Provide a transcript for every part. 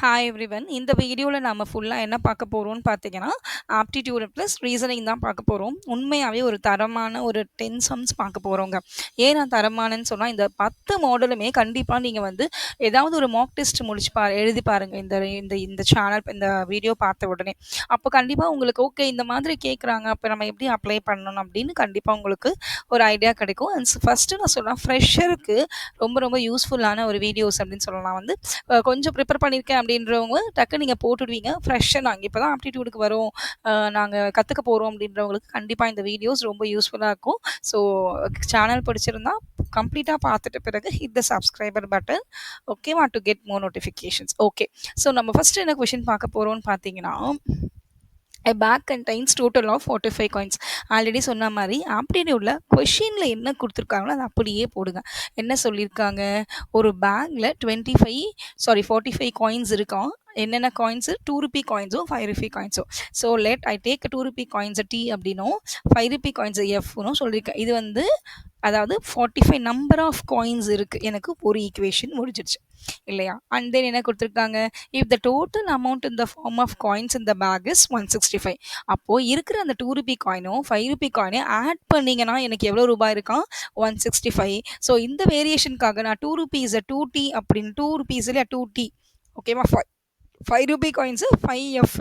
Hi everyone. இந்த வீடியோல நாம ஃபுல்லா என்ன பார்க்க போறோம்னு பார்த்தீங்கன்னா, ஆப்டிட்யூட் பிளஸ் ரீசனிங் தான் பார்க்க போறோம். உண்மையாவே ஒரு தரமான ஒரு 10 சம்ஸ் பார்க்க போறோங்க. ஏன் நான் தரமானன்னு சொன்னா, இந்த 10 மாடலுமே கண்டிப்பா நீங்க வந்து ஏதாவது ஒரு மாக் டெஸ்ட் முடிச்சு எழுதி பாருங்க. இந்த இந்த இந்த சேனல் இந்த வீடியோ பார்த்த உடனே. அப்போ கண்டிப்பா உங்களுக்கு ஓகே இந்த மாதிரி கேட்குறாங்க. அப்ப நம்ம எப்படி அப்ளை பண்ணணும் அப்படின்னு கண்டிப்பா உங்களுக்கு ஒரு ஐடியா கிடைக்கும். ஃபர்ஸ்ட்டு நான் சொன்னா ஃப்ரெஷருக்கு ரொம்ப ரொம்ப யூஸ்ஃபுல்லான ஒரு வீடியோஸ் அப்படின்னு சொல்லலாம் வந்து கொஞ்சம் ப்ரிப்பேர் பண்ணியிருக்கேன் அப்படின்றவங்க டக்குன்னு நீங்க போட்டுடுவீங்க. ஃப்ரெஷ்ஷா நாங்க இப்ப தான் ஆப்டிட்யூடுக்கு வரோம். நாங்க கத்துக்க போறோம் அப்படின்றவங்களுக்கு கண்டிப்பா இந்த வீடியோஸ் ரொம்ப யூஸ்ஃபுல்லா இருக்கும். ஸோ சேனல் பிடிச்சிருந்தா கம்ப்ளீட்டா பார்த்துட்ட பிறகு ஹிட் த சப்ஸ்கிரைபர் பட்டன். ஓகேவா? To get more notifications. Okay. So நம்ம ஃபர்ஸ்ட் என்ன கொஸ்டின் பார்க்க போறோம்னு பார்த்தீங்கன்னா, a pack contains total of 45 coins. Already சொன்ன மாரி ஆப்டிட்யூட்ல கொஸ்டின்ல என்ன குடுத்துருக்காங்களோ அத அப்படியே போடுங்க. என்ன சொல்லியிருக்காங்க? ஒரு பேக்ல 45 காயின்ஸ் இருக்காம். என்னென்ன காயின்ஸு? ₹2 காயின்ஸும், ₹5 காயின்ஸும். So let I take ₹2 coins T அப்படின்னும், ₹5 காயின்ஸ Fன்னும் சொல்லியிருக்கேன். இது வந்து அதாவது 45 நம்பர் ஆஃப் காயின்ஸ் இருக்கு. எனக்கு ஒரு ஈக்குவேஷன் முடிஞ்சிருச்சு. இல்லையா? அண்ட் தென் என்ன குடுத்துருக்காங்க? If the total amount in the form of coins in the bag is 165. அப்போ இருக்கிற அந்த ₹2 காயினும், ₹5 காயினையும் ஆட் பண்ணீங்கன்னா எனக்கு எவ்வளோ ரூபாய் இருக்காம்? 165. ஸோ இந்த வேரியேஷனுக்காக நான் ₹2 2T அப்படின்னு ₹2 இல்லையா 2T ஓகேவா? ₹5 காயின்ஸு 5F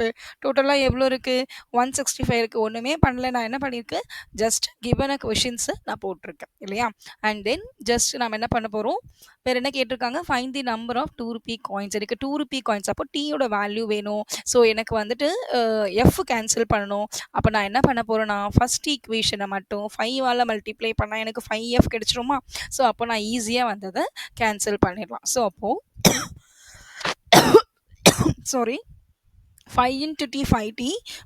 டோட்டலா எவ்வளோ இருக்கு? 165 இருக்கு. ஒண்ணுமே பண்ணல. நான் என்ன பண்ணியிருக்கேன்? ஜஸ்ட் கிவன் அ கொஷின்ஸ நான் போட்டிருக்கேன். இல்லையா? அண்ட் தென் ஜஸ்ட் நாம என்ன பண்ண போறோம்? வேற என்ன கேட்டிருக்காங்க? Find the number of ₹2 coins. எனக்கு ₹2 காயின்ஸ். அப்போ Tயோட வேல்யூ வேணும். ஸோ எனக்கு வந்துட்டு F கேன்சல் பண்ணணும். அப்ப நான் என்ன பண்ண போறேன்னா, ஃபர்ஸ்ட் ஈக்குவேஷன மட்டும் 5ஆல மல்டிப்ளை பண்ணா எனக்கு 5F கிடைச்சிருமா? ஸோ அப்போ நான் ஈஸியா வந்து அத கேன்சல் பண்ணிடலாம். ஸோ அப்போ sorry 5 into T 5T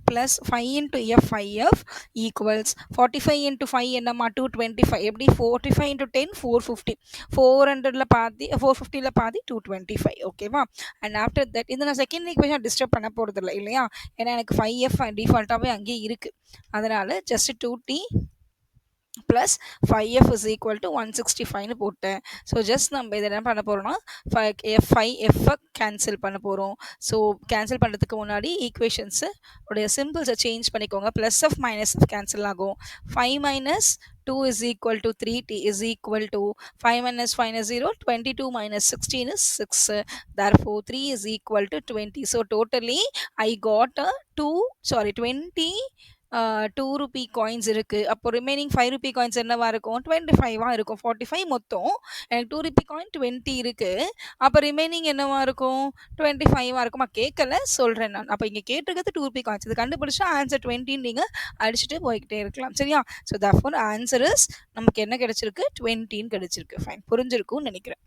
plus 5 into F 5F equals 45 into 5 என்னம்மா 225 எப்படி 45 into 10 450 400ல பாதி 450ல பாதி 225 ஓகேவா அண்ட் ஆஃப்டர் தட் இந்த நான் செகண்ட் ஈக்குவேஷன் டிஸ்டர்ப் பண்ண போறது இல்லை இல்லையா ஏன்னா எனக்கு 5F டிஃபால்ட்டாகவே அங்கேயே இருக்கு அதனால just 2T plus 5F is equal to 165ன்னு போட்டேன் ஸோ ஜஸ்ட் நம்ம இதை என்ன பண்ண போகிறோம்னா F5F கேன்சல் பண்ண போகிறோம் ஸோ கேன்சல் பண்ணுறதுக்கு முன்னாடி ஈக்குவேஷன்ஸு உடைய சிம்பிள்ஸை சேஞ்ச் பண்ணிக்கோங்க plus of minus of cancel ஆகும் 5 minus 2 is equal to 3T is equal to 5 minus 5 is 0 22 minus 16 is 6 therefore 3 is equal to 20 so totally I got a 20 ₹2 coins இருக்கு அப்போ remaining ₹5 coins என்னவா இருக்கும் 25 இருக்கும் 45 மொத்தம் எனக்கு ₹2 காயின் 20 இருக்கு அப்போ ரிமைனிங் என்னவா இருக்கும் 25 இருக்குமா கேட்கல சொல்றேன் நான் அப்போ இங்க கேட்டிருக்கிறது ₹2 காயின்ஸ் இது கண்டுபிடிச்சா ஆன்சர் 20 நீங்க அடிச்சுட்டு போய்கிட்டே இருக்கலாம் சரியா ஸோ தர்ஃபோர் ஆன்சர் இஸ் நமக்கு என்ன கிடைச்சிருக்கு 20 கிடைச்சிருக்கு ஃபைன் புரிஞ்சிருக்கும்னு நினைக்கிறேன்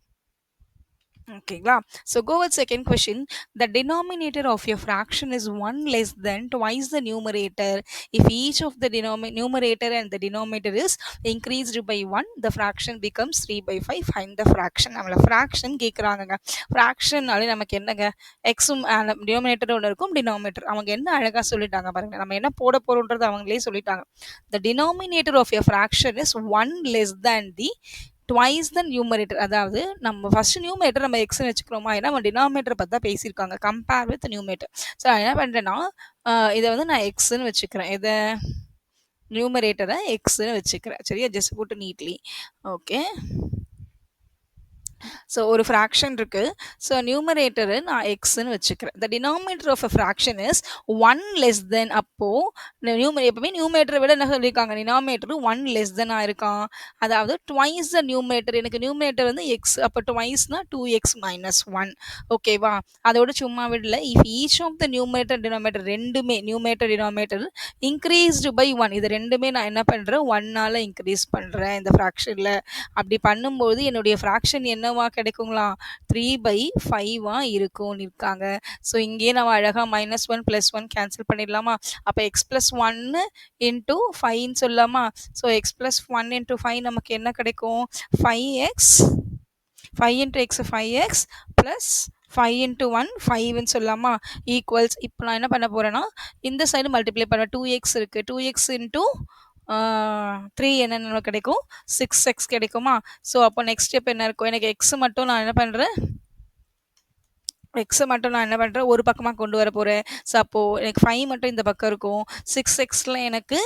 ஓகேங்களா so go with second question the denominator of your fraction is 1 less than twice the numerator if each of the numerator and the denominator is increased by 1 the fraction becomes 3/5 find the fraction நம்மள fraction கேட்குறாங்கங்க ஃப்ராக்ஷன்னாலே நமக்கு என்னங்க எக்ஸும் denominator ஒன்று இருக்கும் denominator அவங்க என்ன அழகாக சொல்லிட்டாங்க பாருங்க நம்ம என்ன போட போறோன்றது அவங்களே சொல்லிட்டாங்க the denominator of your fraction is 1 less than the twice the numerator அதாவது நம்ம ஃபர்ஸ்ட் நியூமரேட்டர் நம்ம எக்ஸ்னு வச்சுக்கிறோமா ஏன்னா நம்ம டினாமினேட்டர் பற்றி தான் பேசியிருக்காங்க கம்பேர் வித் நியூமரேட்டர் ஸோ நான் என்ன பண்ணுறேன்னா இதை வந்து நான் எக்ஸ்ன்னு வச்சுக்கிறேன் இதை நியூமரேட்டரை எக்ஸ்ன்னு வச்சுக்கிறேன் சரியா ஜஸ்ட் போட்டு நீட்லி ஓகே ஸோ ஒரு ஃப்ராக்ஷன் இருக்கு ஸோ நியூமரேட்டரு நான் எக்ஸ்ன்னு வச்சுக்கிறேன் the denominator of a fraction is 1 less then அப்போ எப்பவுமே நியூமரேட்டரை விட என்ன சொல்லியிருக்காங்க டினாமினேட்டர் 1 லெஸ் தென் இருக்கான் அதாவது ட்வைஸ் த நியூமரேட்டர் எனக்கு நியூமரேட்டர் வந்து எக்ஸ் அப்போ ட்வைஸ்னா 2x minus 1 ஓகேவா அதோட சும்மா விடல if each of the numerator denominator ரெண்டுமே நியூமரேட்டர் டினாமினேட்டர் இன்க்ரீஸ்டு பை 1 இது ரெண்டுமே நான் என்ன பண்ணுறேன் 1ஆல் இன்க்ரீஸ் பண்ணுறேன் இந்த ஃப்ராக்ஷனில் அப்படி பண்ணும்போது என்னுடைய ஃப்ராக்ஷன் என்னவா கிடைக்குங்களா 3/5 இருக்கும்னு இருக்காங்க ஸோ இங்கேயே நம்ம அழகாக -1 +1 கேன்சல் பண்ணிடலாமா அப்போ x + 1 இன்ட்டு 5ன்னு சொல்லலாமா ஸோ x + 1 இன்ட்டு 5 நமக்கு என்ன கிடைக்கும் 5x 5 into X 5x plus 5 into 1 5ன்னு சொல்லலாமா ஈக்குவல்ஸ் இப்போ நான் என்ன பண்ண போகிறேன்னா இந்த சைடு மல்டிப்ளை பண்ணுவேன் 2x இருக்குது 2x இன்ட்டு 3 என்ன கிடைக்கும் 6x கிடைக்குமா ஸோ அப்போ நெக்ஸ்ட் ஸ்டெப் என்ன இருக்கும் எனக்கு எக்ஸ் மட்டும் நான் என்ன பண்ணுறேன் எக்ஸ மட்டும் நான் என்ன பண்றேன், ஒரு பக்கமா கொண்டு வர போறேன். ஸோ, அப்போ எனக்கு 5 மட்டும் இந்த பக்கம் இருக்கும். 6xல எனக்கு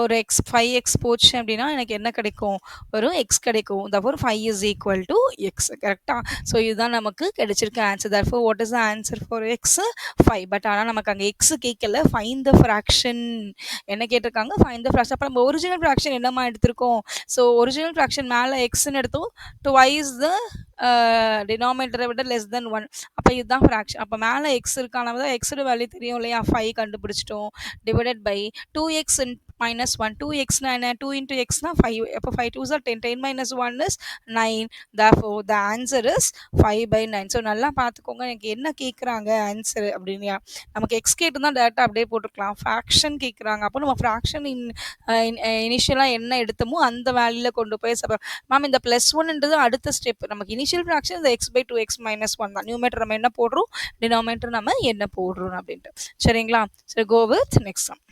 ஒரு 5x போச்சு அப்டின்னா, எனக்கு என்ன கிடைக்கும்? ஒரு x கிடைக்கும். Therefore 5 is equal to x கரெக்ட்டா? ஸோ, இதுதான் நமக்கு கிடைச்சிருக்க answer. Therefore what is the answer for x? 5. But ஆனா நமக்கு அங்க x கேட்கல. ஃபைண்ட் த ஃபிராக்ஷன் என்ன கேட்டிருக்காங்க? Find the fraction. அப்ப நம்ம ஒரிஜினல் ஃபிராக்ஷன் என்னம்மா எடுத்திருக்கோம்? ஸோ, ஒரிஜினல் ஃபிராக்ஷன் மேல xன்னு எடுத்தோம். ட்வைஸ் த டினாமினேட்டர விட லெஸ் தென் 1. அப்ப இதுதான் ஃபிராக்ஷன். அப்ப மேல x இருக்கானது xோட வேல்யூ தெரியும் இல்லையா? 5 கண்டுபிடிச்சிட்டோம். Divided by 2x minus 1. 2xனா என்ன? 2 into xனா 5. அப்ப 5 2s are 10. 10 minus 1 is 9. Therefore, the answer is 5/9. So நல்லா பார்த்துக்கோங்க. எனக்கு என்ன கேட்குறாங்க ஆன்சர் அப்படின்னா, நமக்கு x கேட்டிருந்தா டேரெக்ட்டா அப்படியே போட்டுருக்கலாம். ஃபிராக்ஷன் கேட்குறாங்க. அப்போ நம்ம ஃபிராக்ஷன் இனிஷியலா என்ன எடுத்தோமோ அந்த வேல்யூல கொண்டு போய் மேம் இந்த +1ன்றது அடுத்த ஸ்டெப். நமக்கு இனிஷியல் ஃபிராக்ஷன் இந்த x/2x minus 1 தான். நியூமரேட்டர் நம்ம என்ன போடுறோம்? டினாமினேட்டர் நம்ம என்ன போடுறோம் அப்படின்ட்டு. சரிங்களா? சரி go with next sum.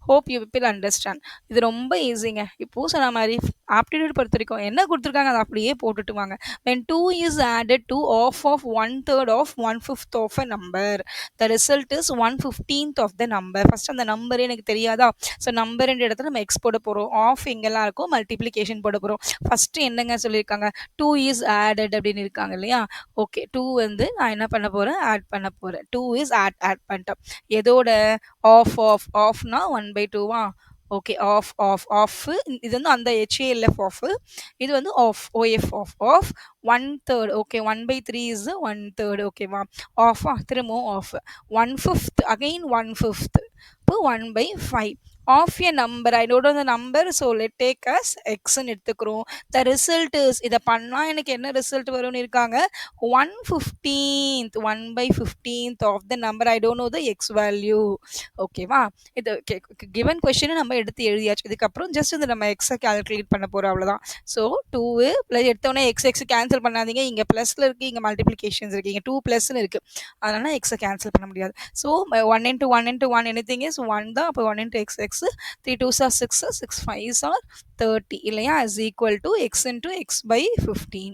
Hope you people understand. இது ரொம்ப ஈஸிங்க. இப்போ சொன்ன மாதிரி ஆப்டிடியூட் பொறுத்த வரைக்கும் என்ன கொடுத்துருக்காங்க அதை அப்படியே போட்டுட்டு வாங்க. when 2 is added to of 1/3 of 1/5 of a number, the result is 1/15th of the number. First அந்த நம்பரே எனக்கு தெரியாதா? ஸோ நம்பர் இடத்துல நம்ம எக்ஸ் போட போகிறோம். ஆஃப் எங்கெல்லாம் இருக்கும் மல்டிப்ளிகேஷன் போட போகிறோம். ஃபர்ஸ்ட் என்னங்க சொல்லியிருக்காங்க? 2 is added அப்படின்னு இருக்காங்க இல்லையா? ஓகே 2 வந்து நான் என்ன பண்ண போகிறேன்? ஆட் பண்ண போகிறேன். 2 is ஆட் பண்ணிட்டோம். எதோட? ஆஃப்னா 1/2வா? ஓகே ஆஃப் இது வந்து அந்த ஹெச்ஏஎல்எஃப் ஆஃப், இது வந்து ஓஎஃப் ஆஃப் 1/3. Okay 1/3 is 1/3. ஓகேவா? ஆஃபா திரும்பவும் ஆஃப் 1/5 அகைன் 1/5 இப்போ 1/5 of a number. I note the number so let take us எக்ஸ்ன்னு எடுத்துக்கிறோம். த ரிசல்ட் இஸ் இதை பண்ணால் எனக்கு என்ன ரிசல்ட் வரும்னு இருக்காங்க? 1/15th 1/15th of the number. I don't know the x value. ஓகேவா? இது கிவன் கொஸ்டின் நம்ம எடுத்து எழுதியாச்சு. இதுக்கப்புறம் ஜஸ்ட் இந்த நம்ம எக்ஸை கால்குலேட் பண்ண போகிறோம் அவ்வளோதான். ஸோ 2 ப்ளஸ் எடுத்தோடனே எக்ஸ் கேன்சல் பண்ணாதீங்க. இங்கே ப்ளஸில் இருக்குது, இங்கே மல்டிப்ளிகேஷன்ஸ் இருக்குது, இங்கே 2 ப்ளஸ்ன்னு இருக்குது. அதனால் எக்ஸை கேன்சல் பண்ண முடியாது. So 1 into 1 into 1 anything is 1 தான். அப்போ 1 into x 3 2s are 6, 6 5s are 30 இல்லையா? is equal to x into x/15.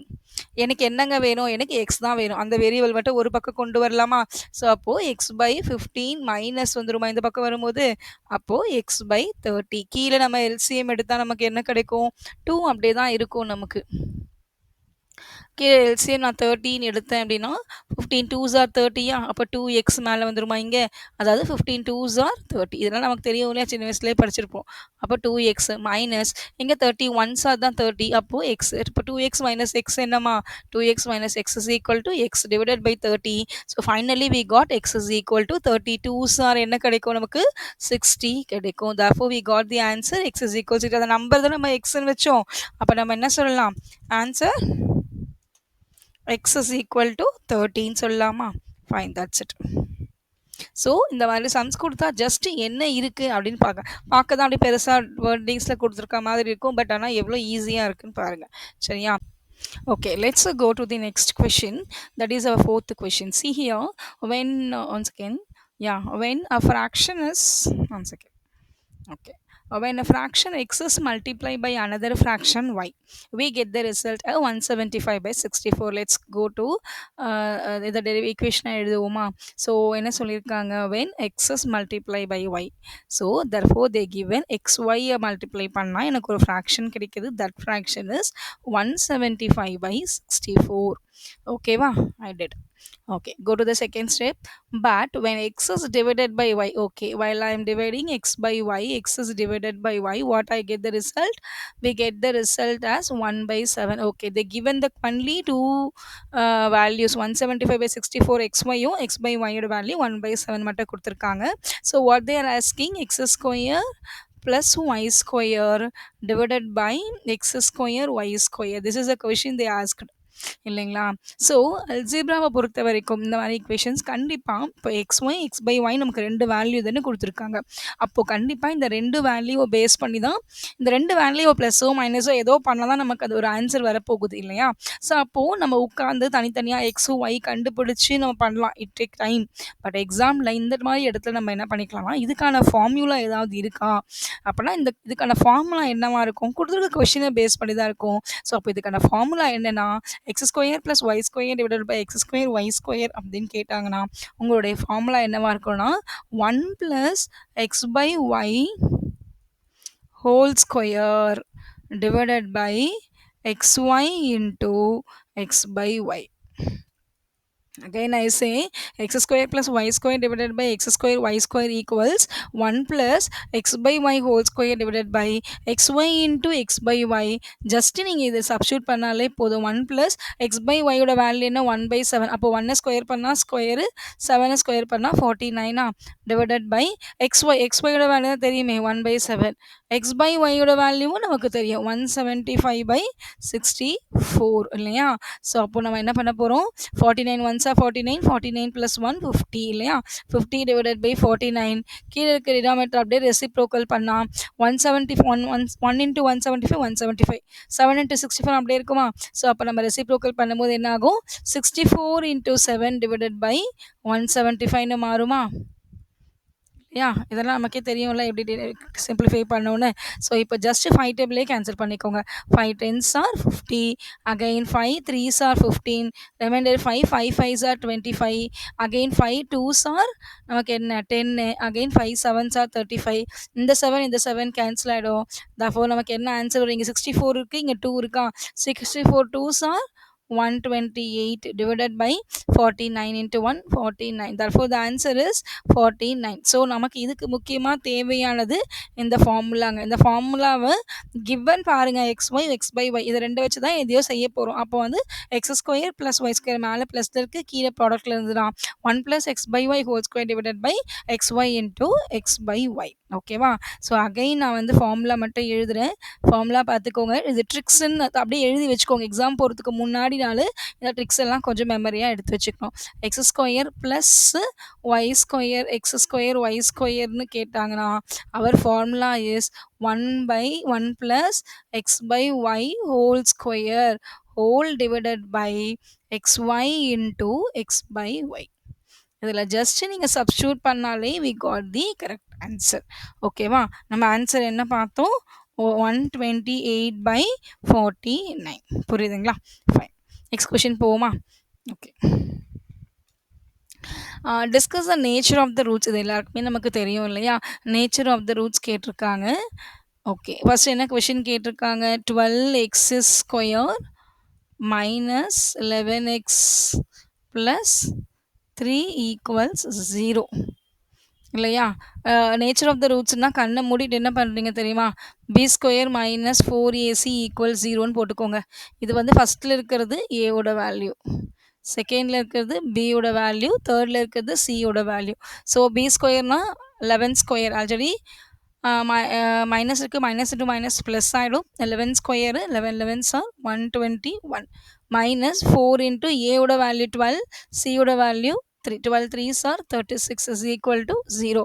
எனக்கு என்னங்க வேணும்? எனக்கு எக்ஸ் தான் வேணும். அந்த வேரியபிள் மட்டும் ஒரு பக்கம் கொண்டு வரலாமா? ஸோ அப்போ x/15 மைனஸ் வந்துருமா இந்த பக்கம் வரும்போது? அப்போ x/30. கீழே நம்ம எல்சிஎம் எடுத்தால் நமக்கு என்ன கிடைக்கும்? 2 அப்படியே தான் இருக்கும் நமக்கு. கீழே எல்சிஎம் நான் 13 எடுத்தேன் அப்படின்னா 15 2s are 30யா? அப்போ 2x மேலே வந்துருமா இங்கே? அதாவது 15 2s are 30. இதெல்லாம் நமக்கு தெரியும் இல்லையா? சின்ன வயசுலேயே படிச்சிருப்போம். அப்போ 2x மைனஸ் இங்கே 30 1s are தான் 30. அப்போ x. இப்போ 2x minus x என்னம்மா? 2x minus x is equal to x divided by 30. So finally we got x is equal to 30. 2s are என்ன கிடைக்கும் நமக்கு? 60 கிடைக்கும். therefore we got the answer x is equal to அந்த number தான் நம்ம xன்னு வச்சோம். அப்போ நம்ம என்ன சொல்லலாம்? Answer x is equal to 13 சொல்லலாமா? Fine that's it. ஸோ இந்த மாதிரி சம்ஸ் கொடுத்தா ஜஸ்ட் என்ன இருக்குது அப்படின்னு பார்க்க தான் அப்படியே பெருசாக வேர்டிங்ஸில் கொடுத்துருக்க மாதிரி இருக்கும். பட் ஆனால் எவ்வளோ ஈஸியாக இருக்குன்னு பாருங்கள். சரியா? Okay, let's go to the next question. That is our fourth question. See here, when once again, yeah, when a fraction is once again. Okay. When a fraction x is multiplied by another fraction y, we get the result 175/64. Let's go to the derivative equation எழுதுவோமா? So என்ன சொல்லியிருக்காங்க? when x is multiplied by y, so therefore they given xy multiply பண்ணால் எனக்கு ஒரு fraction கிடைக்குது. that fraction is 175/64. ஓகேவா? I did. Okay, go to the second step. But when x is divided by y, okay, while I am dividing x by y, x is divided by y, what I get the result? We get the result as 1/7. Okay, they given the only two values 175/64 xy x by y value 1/7 மட்டும் கொடுத்துருக்காங்க. So what they are asking, x square plus y square divided by x square y square. This is a question they asked. இல்லைங்களா? So அல்ஜீப்ராவை பொறுத்த வரைக்கும் இந்த மாதிரி equations கண்டிப்பாக இப்போ எக்ஸ்/ஒய் x/y நமக்கு 2 வேல்யூ தானே கொடுத்துருக்காங்க. அப்போது கண்டிப்பாக இந்த 2 வேல்யூவை பேஸ் பண்ணி தான் இந்த 2 வேல்யூவை ப்ளஸோ மைனஸோ ஏதோ பண்ணால் தான் நமக்கு அது ஒரு ஆன்சர் வரப்போகுது இல்லையா? ஸோ அப்போது நம்ம உட்காந்து தனித்தனியாக எக்ஸும் ஒய் கண்டுபிடிச்சி நம்ம பண்ணலாம். It take time. பட் எக்ஸாமில் இந்த மாதிரி இடத்துல நம்ம என்ன பண்ணிக்கலாம்னா இதுக்கான ஃபார்முலா ஏதாவது இருக்கா அப்படின்னா இதுக்கான ஃபார்முலா என்னவா இருக்கும்? கொடுத்துருக்க கொஷினை பேஸ் பண்ணி தான் இருக்கும். ஸோ அப்போ இதுக்கான ஃபார்முலா என்னென்னா x square plus y square divided by X square y square அப்படின்னு கேட்டாங்கன்னா உங்களுடைய ஃபார்முலா என்னவா இருக்கும்னா 1 plus x by y whole square divided by xy into x by y. Again I say x square plus y square divided by x square y square equals 1 plus x by y whole square divided by xy into x by y. Just நீங்கள் இதை substitute பண்ணாலே போதும் 1 plus x by y ஓட value என்ன 1 by 7. அப்போ 1 square பண்ணா square 7 square பண்ணா 49 divided by xy. xy ஓட வேல்யூ தெரியுமே 1 by 7. x by y ஓட வேல்யூவும் நமக்கு தெரியும் 175 by 64 இல்லையா? ஸோ அப்போ நம்ம என்ன பண்ண போகிறோம் 49 1s are 49 49 plus 1 50 இல்லையா 50 divided by 49 கீழே இருக்க டினாமினேட்டர் அப்படியே ரெசிப்ரோக்கல் பண்ணா 1 into 175 175 7 into 64 அப்படியே இருக்குமா ஸோ அப்போ நம்ம ரெசிப்ரோக்கல் பண்ணும்போது என்ன ஆகும் 64 into 7 divided by 175 மாறுமா இதெல்லாம் நமக்கே தெரியும்ல எப்படி சிம்பிளிஃபை பண்ணோன்னு ஸோ இப்போ ஜஸ்ட் 5 டேபிளே கேன்சல் பண்ணிக்கோங்க 5 10s are 50 again 5 3s are 15 remainder 5 5 5s are 25 again 5 2s are நமக்கு என்ன 10 again 5 7s are 35 இந்த 7 கேன்சல் ஆகிடும் therefore நமக்கு என்ன ஆன்சர் வரும் இங்கே 64 இருக்குது இங்கே 2 இருக்கா 64 2s are 128 divided by 49 into 1 49 therefore the answer is 49 so நமக்கு இதுக்கு முக்கியமா தேவையானது இந்த ஃபார்முலாங்க இந்த ஃபார்முலாவை given பாருங்க xy x by y இது ரெண்டு வச்சு தான் எதையோ செய்ய போறோம் அப்போ வந்து x ஸ்கொயர் + y ஸ்கொயர் மேலே ப்ளஸ் இருக்கு கீழே ப்ராடக்ட்ல இருந்துடா 1 + x by y whole square divided by xy into x by y ஓகேவா ஸோ அகைன் நான் வந்து ஃபார்முலா மட்டும் எழுதுறேன் ஃபார்முலா பார்த்துக்கோங்க இது ட்ரிக்ஸ்ன்னு அப்படியே எழுதி வச்சுக்கோங்க எக்ஸாம் போகிறதுக்கு முன்னாடி நாள் இந்த ட்ரிக்ஸ் எல்லாம் கொஞ்சம் மெமரியாக எடுத்து வச்சுக்கணும் x square plus y square x square y ஸ்கொயர்னு கேட்டாங்கன்னா அவர் formula is 1/1 + x by y whole square whole divided by xy into x by y இதில் ஜஸ்ட் நீங்கள் சப்ஸ்டியூட் பண்ணாலே we got the correct answer ஓகேவா நம்ம ஆன்சர் என்ன பார்த்தோம் 128/49 புரியுதுங்களா ஃபைன் நெக்ஸ்ட் கொஷின் போவோமா okay discuss the nature of the roots இது எல்லாருக்குமே நமக்கு தெரியும் இல்லையா நேச்சர் ஆஃப் த ரூட்ஸ் கேட்டிருக்காங்க ஓகே ஃபர்ஸ்ட் என்ன கொஷின் கேட்டிருக்காங்க 12x² minus 11x plus 3 equals 0 இல்லையா நேச்சர் ஆஃப் த ரூட்ஸ்னால் கண்ணை மூடிட்டு என்ன பண்ணுறீங்க தெரியுமா b² minus 4ac = 0ன்னு போட்டுக்கோங்க இது வந்து ஃபஸ்ட்டில் இருக்கிறது ஏவோட வேல்யூ செகண்டில் இருக்கிறது பியோட வேல்யூ தேர்டில் இருக்கிறது சியோட வேல்யூ ஸோ b²னா 11² ஆல்ரெடி மைனஸ் இருக்குது மைனஸ் இன்ட்டு மைனஸ் ப்ளஸ் ஆகிடும் 11² 11 11s are 121 minus 4 into ஏவோட வேல்யூ 12 சியோட value 3 12 3s are 36 is equal to 0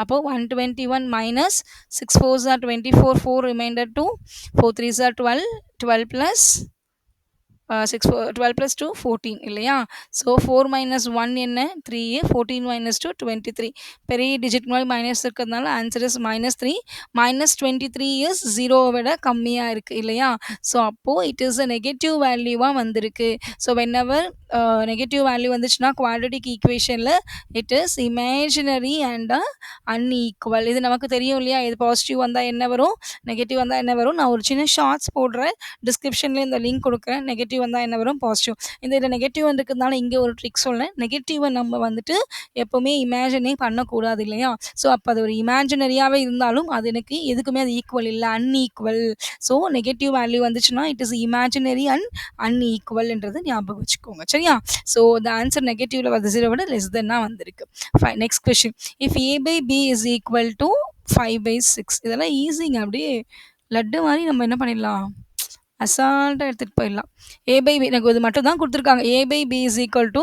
அப்போ 121 minus 6 4s are 24 4 remainder 2 4 3s are 12 12 plus 12 plus 2 14 இல்லையா ஸோ 4 minus 1 என்ன 3 14 minus 2 23 பெரிய டிஜிட் மாதிரி minus இருக்கிறதுனால ஆன்சர் இஸ் -3 -23 இஸ் 0வை விட கம்மியாக இருக்குது இல்லையா ஸோ அப்போது இட் இஸ் அ நெகட்டிவ் வேல்யூவாக வந்திருக்கு ஸோ வென்எவர் நெகட்டிவ் வேல்யூ வந்துச்சுன்னா குவாட்ரட்டிக் ஈக்குவேஷனில் it is imaginary and unequal இது நமக்கு தெரியும் இல்லையா இது பாசிட்டிவ் வந்தால் என்ன வரும் நெகட்டிவ் வந்தால் என்ன வரும் நான் ஒரு சின்ன ஷார்ட்ஸ் போடுறேன் டிஸ்கிரிப்ஷனில் இந்த லிங்க் கொடுக்குறேன் நெகட்டிவ் வந்தால் என்ன வரும் பாசிட்டிவ் இதில் நெகட்டிவ் வந்துருக்கிறதுனால இங்கே ஒரு ட்ரிக் சொல்லேன் நெகட்டிவை நம்ம வந்துட்டு எப்போவுமே இமேஜினே பண்ணக்கூடாது இல்லையா ஸோ அப்போ அது ஒரு இமேஜினரியாகவே இருந்தாலும் அது எனக்கு எதுக்குமே அது ஈக்குவல் இல்லை அன்ஈக்குவல் ஸோ நெகட்டிவ் வேல்யூ வந்துச்சுன்னா இட் இஸ் இமேஜினரி அண்ட் அன்ஈக்குவல்ன்றது ஞாபகம் வச்சுக்கோங்க சரியா ஸோ த ஆன்சர் நெகட்டிவ்ல வந்து 0 விட லெஸ் தென்னாக வந்திருக்கு fine next question if a/b is equal to 5/6 இதெல்லாம் ஈஸிங்க அப்படியே லட்டு மாதிரி நம்ம என்ன பண்ணிடலாம் அசால்ட்டாக எடுத்துகிட்டு போயிடலாம் a/b எனக்கு இது மட்டும் தான் கொடுத்துருக்காங்க a/b இஸ் ஈக்குவல் டு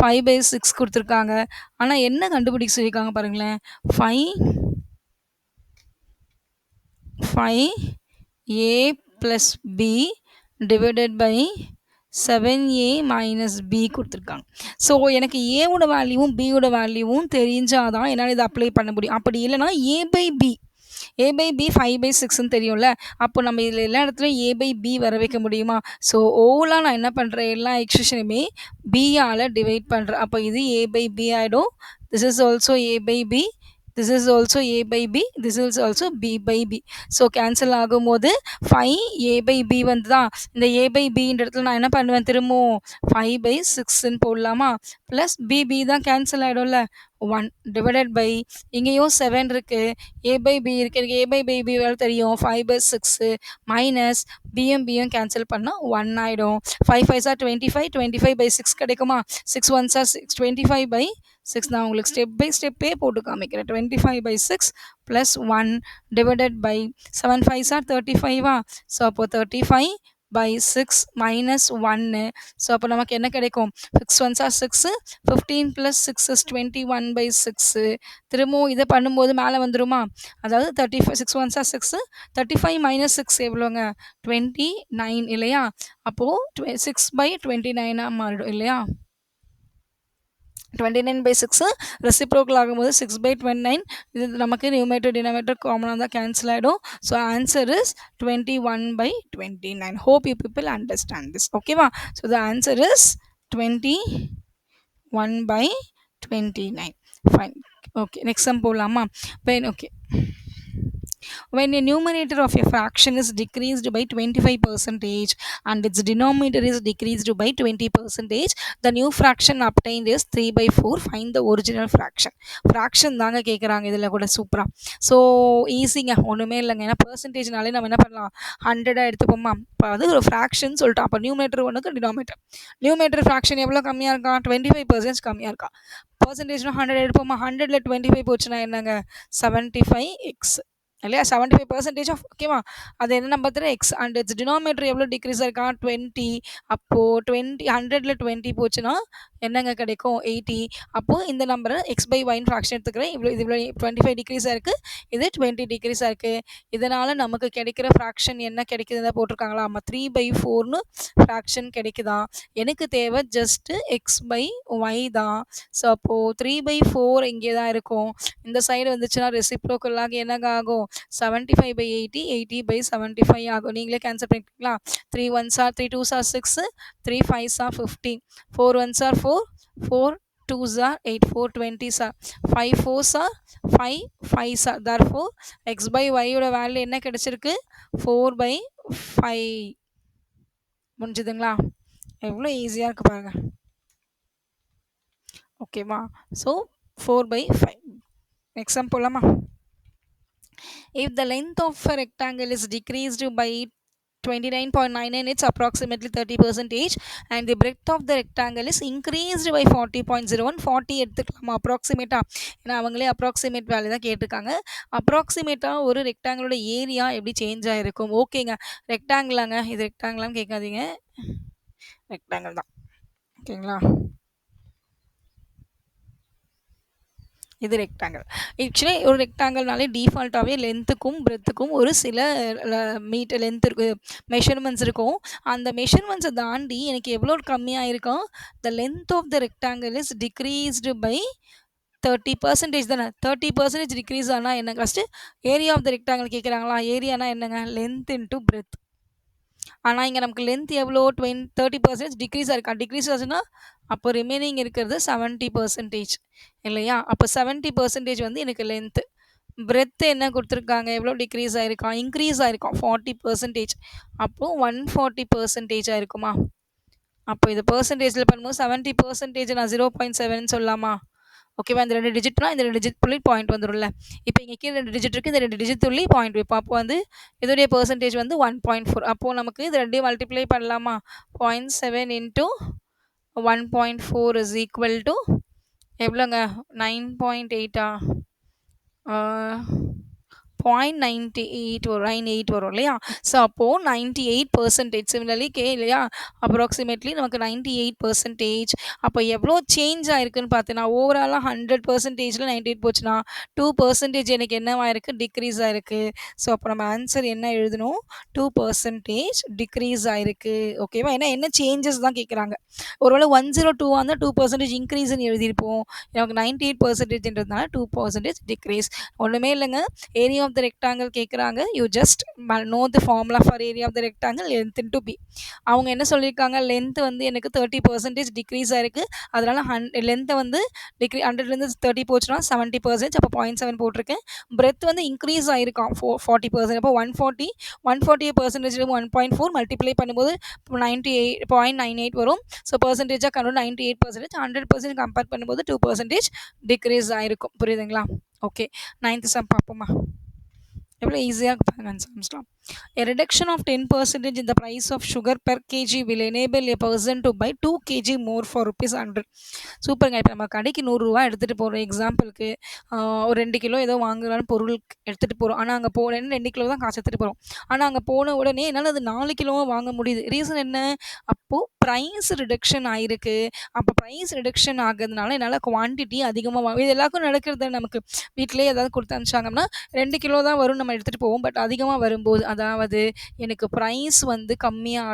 5/6 கொடுத்துருக்காங்க ஆனால் என்ன கண்டுபிடிக்க சொல்லியிருக்காங்க பாருங்களேன் 5a plus b divided by 7a minus b கொடுத்துருக்காங்க ஸோ எனக்கு ஏவோட வேல்யூவும் பியோட வேல்யூவும் தெரிஞ்சாதான் என்னால் இதை அப்ளை பண்ண முடியும் அப்படி இல்லைனா a/b A பை B 5/6ன்னு தெரியும்ல. அப்போ நம்ம இதில எல்லா இடத்துலயும் A பை B வர வைக்க முடியுமா? ஸோ ஓவலா நான் என்ன பண்றேன், எல்லா எக்ஸ்பிரஷனையுமே B ஆல டிவைட் பண்றேன். அப்போ இது A பை B ஆயிடும். This is also A by B. This is also A by B. This is also B by B. So cancel ஆகும்போது 5 A பை B வந்துதா? இந்த A பை Bன்ற இடத்துல நான் என்ன பண்ணுவேன் திரும்பவும் 5/6ன்னு போடலாமா? ப்ளஸ் B தான் கேன்சல் ஆயிடும்ல. 1 டிவைடட் பை இங்கேயும் 7 இருக்கு. A பை B இருக்கு. எனக்கு A பை B வேற தெரியும். 5/6 மைனஸ் Bயும் கேன்சல் பண்ணா 1 ஆயிடும். 5 5s ஆர் 25. 25/6 கிடைக்குமா? 6 1s ஆர் 6. 25/6 நான் உங்களுக்கு ஸ்டெப் பை ஸ்டெப்பே போட்டு காமிக்கிறேன். 25/6 plus 1 divided by 7 5s or 35ஆ? ஸோ அப்போ 35/6 மைனஸ் 1. ஸோ அப்போ நமக்கு என்ன கிடைக்கும்? 6 1s ஆர் 6. 15 + 6 இஸ் 21/6. திரும்பவும் இதை பண்ணும்போது மேலே வந்துருமா? அதாவது 35 6 1s ஆர் 6. 35 - 6 எவ்வளோங்க? 29 இல்லையா? அப்போ 6/29ஆ மாறிடும் இல்லையா? 29/6 ரெசிப்ரோக்கல் ஆகும்போது 6/29. இது நமக்கு நியூமரேட்டர் டினாமினேட்டர் காமனாக தான் கேன்சல் ஆகிடும். So answer is 21/29. Hope you people understand this. ஓகேவா? So the answer is 21/29. Fine. Okay, next sum போகலாமா? ஓகே. When a numerator of a fraction is decreased by 25% and its denominator is decreased by 20%, the new fraction obtained is 3/4. Find the original fraction. Fraction தாங்க கேட்குறாங்க இதில் கூட சூப்பராக. So ஈஸிங்க, ஒன்றுமே இல்லைங்க. ஏன்னா பர்சன்டேஜ்னாலே நம்ம என்ன பண்ணலாம், 100 எடுத்துப்போமா? இப்போ அது ஒரு ஃப்ராக்ஷன் சொல்லிட்டோம். அப்போ நியூமேட்டர் ஒன்றுக்கு டினாமினேட்டர். நியூமேட்டர் ஃப்ராக்ஷன் எவ்வளோ கம்மியாக இருக்கா? 25% கம்மியாக இருக்கா? பர்சன்டேஜ்னா 100 எடுப்போமா? 100ல் 25 போச்சுன்னா என்னங்க? 75x இல்லையா? 75% ஆஃப் ஓகேவா? அது என்ன நம்பர் தர எக்ஸ் அண்ட் இட்ஸ் டினாமினேட்டர் எவ்வளோ டிக்ரீஸ் ஆயிருக்கா? 20. அப்போது 100ல் 20 போச்சுன்னா என்னங்க கிடைக்கும்? 80. அப்போது இந்த நம்பரை x/y ஃப்ராக்ஷன் எடுத்துக்கிறேன். இது இவ்வளோ 25 டிக்ரீஸ் ஆயிருக்கு, இது 20 டிக்ரீஸ் ஆயிருக்கு. இதனால் நமக்கு கிடைக்கிற ஃப்ராக்ஷன் என்ன கிடைக்குதுன்னு போட்டிருக்காங்களா? ஆமாம், 3/4ன்னு ஃப்ராக்ஷன் கிடைக்குதா? எனக்கு தேவை ஜஸ்ட்டு x/y தான். ஸோ அப்போது 3/4 இங்கே தான் இருக்கும். இந்த சைடு வந்துச்சுன்னா ரெசிப்ரோக்கலாக என்னங்க ஆகும்? 75/80, 80/75 ஆகும். நீங்களே கேன்சல் பண்ணிக்கலாம். 3 1s are 3 2s are 6, 3 5s are 15, 4 1s are 4, 4 2s are 8, 4 20s are 5 4s are 5 5s are. Therefore x/y ஓட வேல்யூ என்ன கிடைச்சிருக்கு? 4/5. முடிஞ்சுதுங்களா? எவ்வளோ ஈஸியாக இருக்குது பாருங்க. ஓகேவா? ஸோ 4/5. நெக்ஸ்ட் சம் போகலாமா? If the length of a rectangle is decreased by 29.99, it's approximately 30%, and the breadth of the rectangle is increased by 40.01. 40 எடுத்துக்கலாமா அப்ராக்சிமேட்டா? ஏன்னா அவங்களே அப்ராக்சிமேட் வேல்யூ தான் கேட்டிருக்காங்க. அப்ராக்சிமேட்டாக ஒரு ரெக்டாங்கிளோட ஏரியா எப்படி சேஞ்ச் ஆகிருக்கும்? ஓகேங்க, ரெக்டாங்கிளாங்க, இது ரெக்டாங்கிளான்னு கேட்காதீங்க, ரெக்டாங்கிள் தான். ஓகேங்களா? இது ரெக்டாங்கிள். ஆக்சுவலி ஒரு ரெக்டாங்கிள்னாலே டிஃபால்ட்டாகவே லென்த்துக்கும் பிரெத்துக்கும் ஒரு சில மீட்டர் லென்த் இருக்குது, மெஷர்மெண்ட்ஸ் இருக்கும். அந்த மெஷர்மெண்ட்ஸை தாண்டி எனக்கு எவ்வளோ கம்மியாக இருக்கும்? The length of the rectangle is decreased by 30% தானே. 30% டிக்ரீஸ் ஆனால் என்ன? First area of the rectangle கேட்குறாங்களா? ஏரியானா என்னங்க? Length into breadth. ஆனால் இங்கே நமக்கு லென்த் எவ்வளோ? 30% டிக்ரீஸ் ஆயிருக்கா? டிக்ரீஸ் ஆச்சுன்னா அப்போ ரிமைனிங் இருக்கிறது 70% இல்லையா? அப்போ 70% வந்து எனக்கு லென்த்து. பிரெத் என்ன கொடுத்துருக்காங்க? எவ்வளோ டிக்ரீஸ் ஆயிருக்கா? இன்க்ரீஸ் ஆயிருக்கா? 40%. அப்போது 140% ஆயிருக்குமா? அப்போ இது பர்சன்டேஜில் பண்ணும்போது 70% நான் 0.7 சொல்லலாமா? ஓகேவா? இந்த 2 டிஜிட்னா இந்த 2 டிஜிட் புள்ளி பாயிண்ட் வந்துடும்ல. இப்போ இங்கே கீழே 2 டிஜிட் இருக்குது, இந்த 2 டிஜிட் துள்ளி பாயிண்ட் வைப்போம். அப்போ வந்து இதோடைய பர்சன்டேஜ் வந்து 1.4. அப்போது நமக்கு இது 2 மல்டிப்ளை பண்ணலாமா? 0.7 இன்ட்டு 1.4 இஸ் ஈக்குவல் டு எவ்வளோங்க? 9.8ஆ? 0.98 வரும், 98 வரும் இல்லையா? ஸோ அப்போது 98%. சிமிலர்லி இல்லையா? அப்ராக்சிமேட்லி நமக்கு 98%. அப்போ எவ்வளோ சேஞ்ச் ஆயிருக்குன்னு பார்த்தீங்கன்னா, ஓவராலாக 100%ல் 98 போச்சுன்னா 2% எனக்கு என்னவாயிருக்கு? டிக்ரீஸ் ஆயிருக்கு. ஸோ அப்போ நம்ம ஆன்சர் என்ன எழுதணும்? 2% டிக்ரீஸ் ஆயிருக்கு. ஓகேவா? ஏன்னா என்ன சேஞ்சஸ் தான் கேட்குறாங்க. ஒருவேளை 102 இருந்தால் 2% இன்க்ரீஸ்ன்னு எழுதியிருப்போம். நமக்கு 98%ன்றதுனால 2% டிக்ரீஸ். ஒன்றுமே இல்லைங்க, area of of the rectangle கேட்குறாங்க. You just know the formula for area of the rectangle length into B. அவங்க என்ன சொல்லியிருக்காங்க, லென்த் வந்து எனக்கு 30% டிக்ரீஸ் ஆயிருக்கு. அதனால லென்த்தை வந்து 100லேருந்து 30 போச்சுன்னா 70%, அப்போ 0.7 போட்டிருக்கேன். பிரெத் வந்து இன்க்ரீஸ் ஆயிருக்கான் 40%. அப்போ 140 140% 1.4 மல்டிப்ளை பண்ணும்போது 98.98 வரும். ஸோ பர்சன்டேஜாக கன்வெர்ட் 98%, 100% கம்பேர் பண்ணும்போது 2% டிக்ரீஸ் ஆயிருக்கும். புரியுதுங்களா? ஓகே, 9th சம் பார்ப்போமா? எவ்வளோ ஈஸியாக பாருங்க சம்ஸ்லாம். A reduction of 10% in the price of sugar per kg will enable a person to buy 2 kg more for rupees 100. சூப்பருங்க. இப்போ நம்ம கடைக்கு ரூ. 100 எடுத்துகிட்டு போகிறோம். எக்ஸாம்பிளுக்கு ஒரு 2 கிலோ ஏதோ வாங்குறான்னு பொருள் எடுத்துகிட்டு போகிறோம். ஆனால் அங்கே போனேன்னு 2 கிலோ தான் காசு எடுத்துகிட்டு போகிறோம். ஆனால் அங்கே போன உடனே என்னால் அது 4 கிலோவாக வாங்க முடியுது. ரீசன் என்ன? அப்போது ப்ரைஸ் ரிடக்ஷன் ஆகிருக்கு. அப்போ ப்ரைஸ் ரிடக்ஷன் ஆகிறதுனால என்னால் குவான்டிட்டி அதிகமாக வாங்க, இது எல்லாருக்கும் நடக்கிறது. நமக்கு வீட்டிலேயே ஏதாவது கொடுத்து அனுப்பிச்சாங்கன்னா 2 கிலோ தான் வரும், நம்ம எடுத்துகிட்டு போவோம். பட் அதிகமாக வரும்போது, அதாவது எனக்கு ப்ரைஸ் வந்து கம்மியாக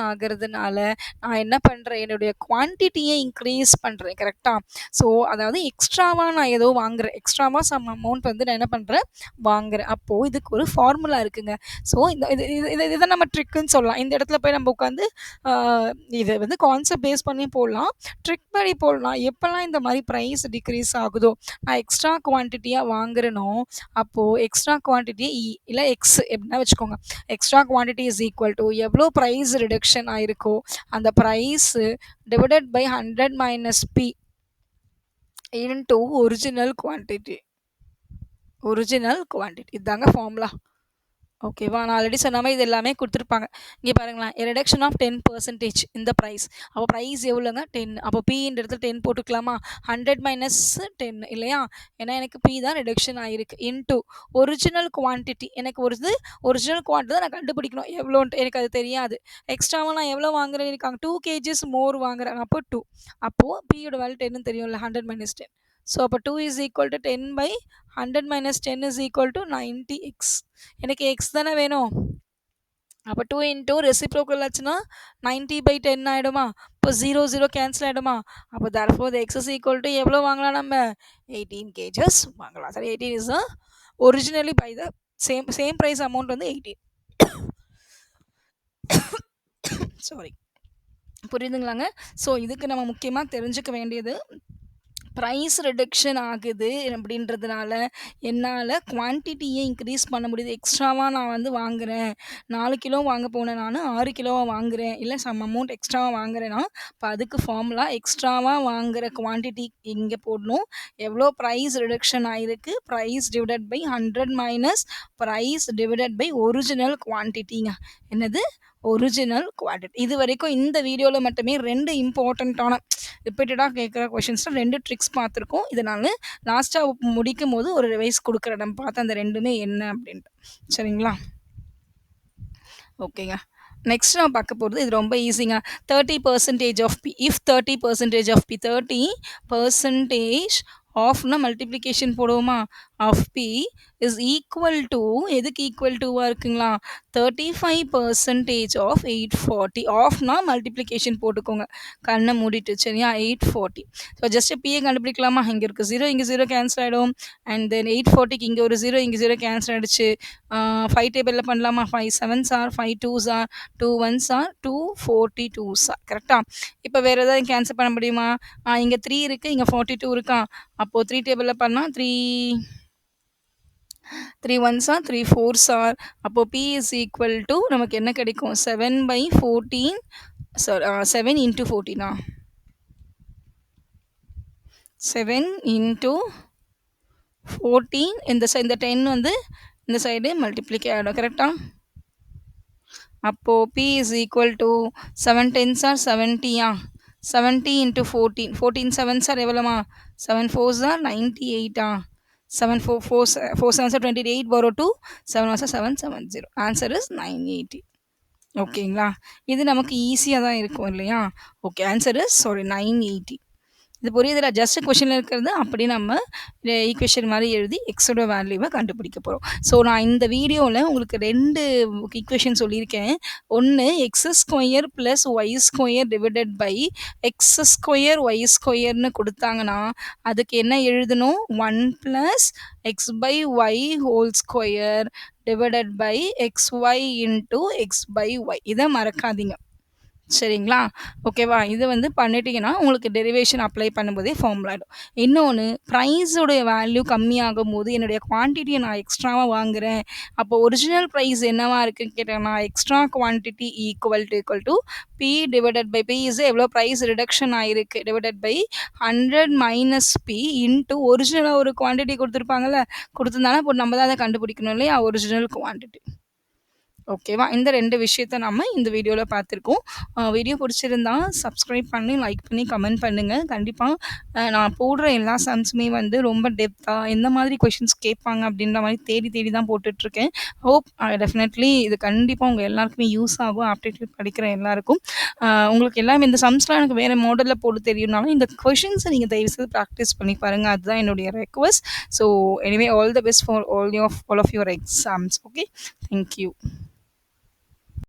ஆகிறதுனால, நான் என்ன பண்ணுறேன், என்னுடைய குவான்டிட்டியை இன்க்ரீஸ் பண்ணுறேன். கரெக்டாக? ஸோ அதாவது எக்ஸ்ட்ராவாக நான் ஏதோ வாங்குறேன், எக்ஸ்ட்ராவாக சம் அமௌண்ட் வந்து நான் என்ன பண்ணுறேன், வாங்குறேன். அப்போது இதுக்கு ஒரு ஃபார்முலா இருக்குங்க. ஸோ இந்த இது இது இது இதை நம்ம ட்ரிக்குன்னு சொல்லலாம். இந்த இடத்துல போய் நம்ம உட்காந்து இதை வந்து கான்செப்ட் பேஸ் பண்ணி போடலாம், ட்ரிக் படி போடலாம். எப்போல்லாம் இந்த மாதிரி ப்ரைஸ் டிக்ரீஸ் ஆகுதோ, நான் எக்ஸ்ட்ரா குவான்டிட்டியாக வாங்குறேனோ, அப்போது எக்ஸ்ட்ரா குவான்டிட்டி இல்லை எக்ஸ் எப்படின்னா வச்சுக்கோங்க, extra quantity is equal to எவ்வளோ ப்ரைஸ் ரிடக்ஷன் ஆயிருக்கோ அந்த price divided by 100 minus P into original quantity. இதுதாங்க ஃபார்முலா. ஓகேவா? நான் ஆல்ரெடி சொன்ன மாதிரி இது எல்லாமே கொடுத்துருப்பாங்க. இங்கே பாருங்களேன், ரிடக்ஷன் ஆஃப் 10% இந்த ப்ரைஸ். அப்போ ப்ரைஸ் எவ்வளோங்க? 10. அப்போ பின்ற இடத்துல 10 போட்டுக்கலாமா? 100 மைனஸ் 10 இல்லையா? ஏன்னா எனக்கு பி தான் ரிடக்ஷன் ஆகிருக்கு. Into original quantity. எனக்கு ஒரிஜினல் குவான்டிட்டி தான் நான் கண்டுபிடிக்கணும் எவ்வளோன்ட்டு. எனக்கு அது தெரியாது. எக்ஸ்ட்ராவாக நான் எவ்வளோ வாங்குறேன், இருக்காங்க 2 kgs மோர் வாங்குறேன். அப்போ 2. அப்போது பியோட வேல்யூ 10 தெரியும்ல, 100 மைனஸ் 10. ஸோ அப்போ 2 is equal to 10 by 100 minus 10 is equal to 90x. எனக்கு எக்ஸ் தானே வேணும். அப்போ 2 இன்டூ ரெசிப்ரோக்கல் ஆச்சுன்னா 90/10 ஆகிடுமா? இப்போ 0 0 கேன்சல் ஆகிடுமா? அப்போ therefore x is equal to எவ்வளோ வாங்கலாம், நம்ம 18 kgs வாங்கலாம். சரி, 18 is originally by the same price amount வந்து 18. சாரி, புரியுதுங்களாங்க? ஸோ இதுக்கு நம்ம முக்கியமாக தெரிஞ்சுக்க வேண்டியது, ப்ரைஸ் ரிடக்ஷன் ஆகுது அப்படின்றதுனால என்னால் குவான்டிட்டியை இன்க்ரீஸ் பண்ண முடியுது. எக்ஸ்ட்ராவாக நான் வந்து வாங்குகிறேன், 4 கிலோ வாங்க போனேன், நான் 6 கிலோவாக வாங்குகிறேன், இல்லை சம் அமௌண்ட் எக்ஸ்ட்ராவாக வாங்குறேன்னா, இப்போ அதுக்கு ஃபார்முலா எக்ஸ்ட்ராவாக வாங்குகிற குவான்டிட்டி இங்கே போடணும். எவ்வளோ ப்ரைஸ் ரிடக்ஷன் ஆகிருக்கு, price divided by 100 minus price divided by original குவான்டிட்டிங்க. என்னது? Original quantity. இது வரைக்கும் இந்த வீடியோவில் மட்டுமே 2 இம்பார்ட்டண்ட்டான ரிப்பீட்டடாக கேட்குற கொஷின்ஸில் 2 ட்ரிக்ஸ் பார்த்துருக்கோம். இதை நான் லாஸ்ட்டாக முடிக்கும் போது ஒரு ரிவைஸ் கொடுக்குறேன், நம்ம பார்த்து அந்த 2மே என்ன அப்படின்ட்டு. சரிங்களா? ஓகேங்க. நெக்ஸ்ட் நான் பார்க்க போகிறது இது ரொம்ப ஈஸிங்க. 30% of B. If 30% of B, 30% ஆஃப்னா மல்டிப்ளிகேஷன் போடுவோமா? Of B is equal to, எதுக்கு ஈக்குவல் டுவாக இருக்குங்களா? 35% ஆஃப் 840. ஆஃப்னா மல்டிப்ளிகேஷன் போட்டுக்கோங்க, கண்ணை மூடிட்டு. சரியா? 840. ஸோ ஜஸ்ட் பிஏ கண்டுபிடிக்கலாமா? இங்கே இருக்குது 0, இங்கே 0 கேன்சல் ஆகிடும். அண்ட் தென் 840க்கு இங்கே ஒரு 0, இங்கே 0 கேன்சல் ஆகிடுச்சு. 5 டேபிளில் பண்ணலாமா? 5 7s R 5 2s R 2 1s R 242s R. கரெக்டாக? இப்போ வேறு ஏதாவது கேன்சல் பண்ண முடியுமா? இங்கே 3 இருக்குது, இங்கே 42 இருக்கா? அப்போது 3 டேபிளில் பண்ணால் 3 1s ஆர் 3 4s ஆர். அப்போது பி இஸ் ஈக்குவல் டு நமக்கு என்ன கிடைக்கும்? 7/14. Sorry, 7 into 14. 7 இன்ட்டு 14. இந்த 10 வந்து இந்த சைடு மல்டிப்ளிகே ஆகிடும். கரெக்டாக? அப்போது B is equal to 7 10s are 70. 70 into 14. 14 7s are எவ்வளோமா? 7 4s ஆர் 98. 7 4 7s ஆர் 28 வரும். 2 7 1s ஆர் 770. Answer is 980. ஓகேங்களா? இது நமக்கு ஈஸியாக தான் இருக்கும் இல்லையா? Okay, answer is 980. இது புரியுதுல? ஜஸ்ட் கொஸ்டின்ல இருக்கிறது அப்படியே நம்ம ஈக்குவேஷன் மாரி எழுதி எக்ஸோட வேல்யூவ கண்டுபிடிக்க போறோம். ஸோ நான் இந்த வீடியோல உங்களுக்கு 2 ஈக்குவேஷன் சொல்லியிருக்கேன். ஒண்ணு X square plus Y square divided by X square Y ஸ்கொயர்ன்னு குடுத்தாங்கன்னா, அதுக்கு என்ன எழுதணும்? 1 plus X by Y whole square divided by X Y into X by Y. இத மறக்காதீங்க. சரிங்களா? ஓகேவா? இது வந்து பண்ணிட்டீங்கன்னா, உங்களுக்கு டெரிவேஷன் அப்ளை பண்ணும்போதே ஃபார்முலா ஆயிடும். இன்னொன்னு பிரைஸோடைய வேல்யூ கம்மியாகும்போது, என்னுடைய குவான்டிட்டிய நான் எக்ஸ்ட்ராவா வாங்குறேன். அப்போ ஒரிஜினல் பிரைஸ் என்னவா இருக்குன்னு கேட்டாங்கன்னா, extra quantity equal to P divided by P is எவ்வளோ பிரைஸ் ரிடக்ஷன் ஆயிருக்கு divided by 100 minus P into ஒரிஜினலா ஒரு குவான்டிட்டி குடுத்துருப்பாங்கல்ல, குடுத்துருந்தாங்கன்னா, இப்போ நம்ம தான் அத கண்டுபிடிக்கணும் இல்லையா? Original quantity. ஓகேவா? இந்த 2 விஷயத்த நம்ம இந்த வீடியோல பார்த்துருக்கோம். வீடியோ பிடிச்சிருந்தா சப்ஸ்கிரைப் பண்ணி, லைக் பண்ணி, கமெண்ட் பண்ணுங்க. கண்டிப்பா நான் போடுற எல்லா சம்ஸுமே வந்து ரொம்ப டெப்த்தா எந்த மாதிரி கொஷின்ஸ் கேட்பாங்க அப்படின்ற மாரி தேடி தேடி தான் போட்டுட்ருக்கேன். ஹோப் டெஃபினெட்லி இது கண்டிப்பா உங்க எல்லாருக்குமே யூஸ் ஆகும். ஆப்டிட்யூட் படிக்கிற எல்லாருக்கும். உங்களுக்கு எல்லாமே இந்த சம்ஸ்லாம் எனக்கு வேற மாடல்ல போட தெரியும்னாலும், இந்த கொஷின்ஸ நீங்க தயவுசெய்து பிராக்டிஸ் பண்ணி பாருங்க. அதுதான் என்னுடைய request. So anyway all the best for all of your exams. Okay. Thank you.